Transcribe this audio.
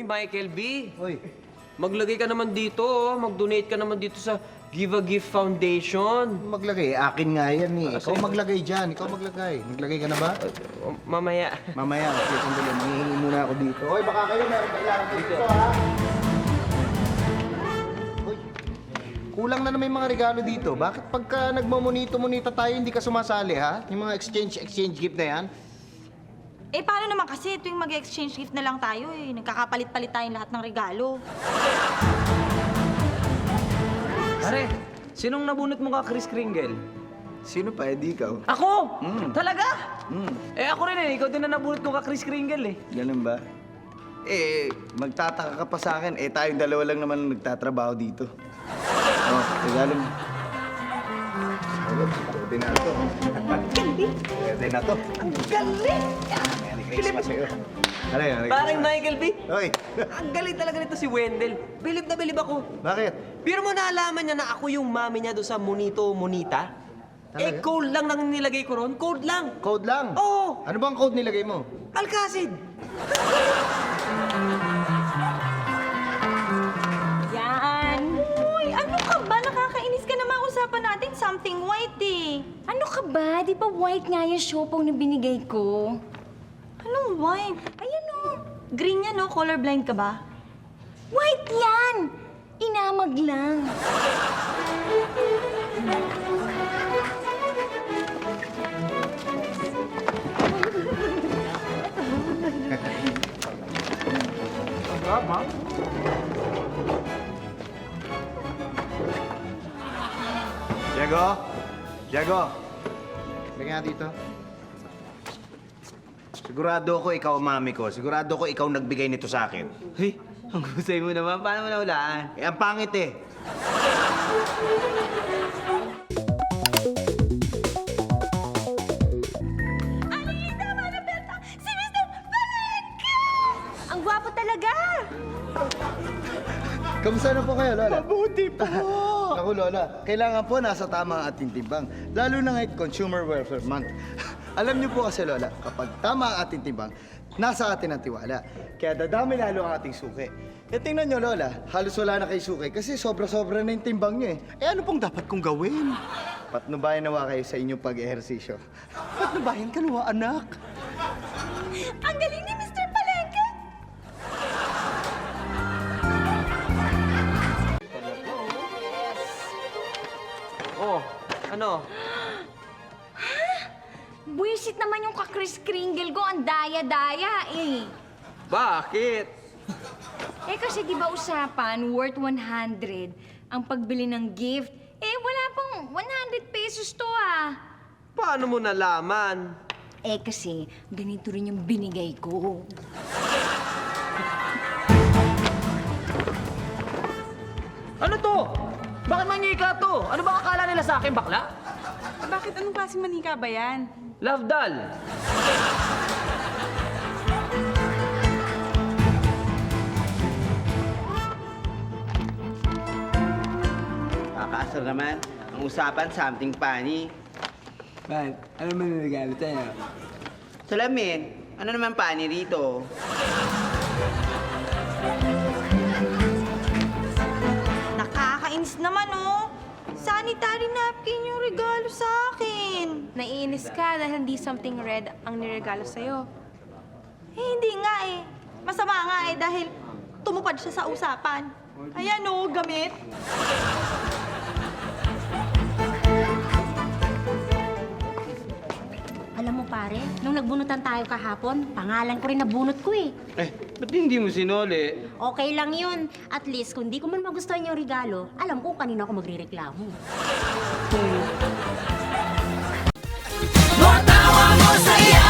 Michael B. Hoy, Maglagay ka naman dito, oh. Mag-donate ka naman dito sa Give a Gift Foundation. maglagay. Akin nga yan eh. Ikaw maglagay dyan. Ikaw maglagay. Maglagay ka na ba? Mamaya. Mamaya, sige, sandali. Manghihingi muna ako dito. Hoy, baka kayo meron kailangan dito, ha? Hoy, kulang na naman yung mga regalo dito. Bakit pagka nagmamonito-monita tayo, hindi ka sumasali, ha? Yung mga exchange gift na yan? Eh, paano naman kasi tuwing mag-exchange gift na lang tayo eh. Nagkakapalit-palit tayong lahat ng regalo. Pare, sinong nabunot mo ka, Kris Kringle? Sino pa? Di ikaw. Ako? Talaga? Hmm, Eh ako rin eh, ikaw din na nabunot ko ka, Kris Kringle eh. ganun ba? Eh, magtataka ka pa sa akin. Eh, tayong dalawa lang naman nagtatrabaho dito. Oh, regalo mo. Pwede na ito. Pwede na ito. Ang galing! Merry Christmas sa'yo. Ano yun? Merry Parang Christmas. Michael B. Hoy, Ang galing talaga nito si Wendell. Bilib na bilib ako. bakit? Pero mo naalaman niya na ako yung mami niya doon sa Monito Monita? Eh, Talaga? code lang nang nilagay ko ron. Code lang. Code lang? Oo. Ano bang code nilagay mo? Alcacid. Yan! Uy, ano ka ba? Nakakainis ka naman usapan natin something white eh. Ano ka ba? Di ba white nga yung siopaw na binigay ko? Anong white? Ayan o. Green yan no? Colorblind ka ba? White yan! Inamag lang. Diego? Diego? Bigyan nga dito. Sigurado ko ikaw ang mami ko. Sigurado ko ikaw nagbigay nito sa akin. Hey, ang husay mo naman. Paano mo nahulaan? Eh, ang pangit eh. Alita, Marabelta! Si Mr. Palengke! Ang gwapo talaga! Kamusta na po kayo, Lola? Mabuti po! Naku, Lola, kailangan po nasa tama ang ating timbang. Lalo na ngayon, Consumer Welfare Month. Alam niyo po kasi, Lola, kapag tama ang ating timbang, nasa atin ang tiwala. Kaya dadami lalo ang ating suki. Eh, tingnan niyo, Lola, halos wala na kayo suki kasi sobra-sobra na yung timbang niyo eh. Eh, ano pong dapat kong gawin? Patnubayan nawa kayo sa inyong pag-ehersisyo. Patnubayan ka nawa, anak. Ang galing ni Mr. Palengke! Oh, ano? Buwisit naman yung ka-Kris Kringle ko. Ang daya-daya eh. Bakit? Eh kasi di ba usapan, worth 100 ang pagbili ng gift? Eh wala pang 100 pesos to ah. Paano mo nalaman? Eh kasi ganito rin yung binigay ko. Ano to? Bakit manyika to? Ano ba akala nila sa akin, bakla? Bakit anong klaseng manika ba yan? Love doll. Kakaasar naman. Ang usapan, something funny. Bakit? Ano man nagagalit tayo? Salamin, ano naman funny rito? Nakakainis naman oh. Sanitary napkin yung regalo sa akin. Naiinis ka dahil hindi something red ang niregalo sa'yo. Eh, hindi nga eh. Masama nga eh dahil tumupad siya sa usapan. Ayan oh, gamit. Alam mo pare, nung nagbunutan tayo kahapon, pangalan ko rin nabunot ko eh. Eh, ba't hindi mo sinuli? Okay lang yun. At least, kung di ko man magustuhan yung regalo, alam ko kanina ako magre-reklamo. Matawa mo saya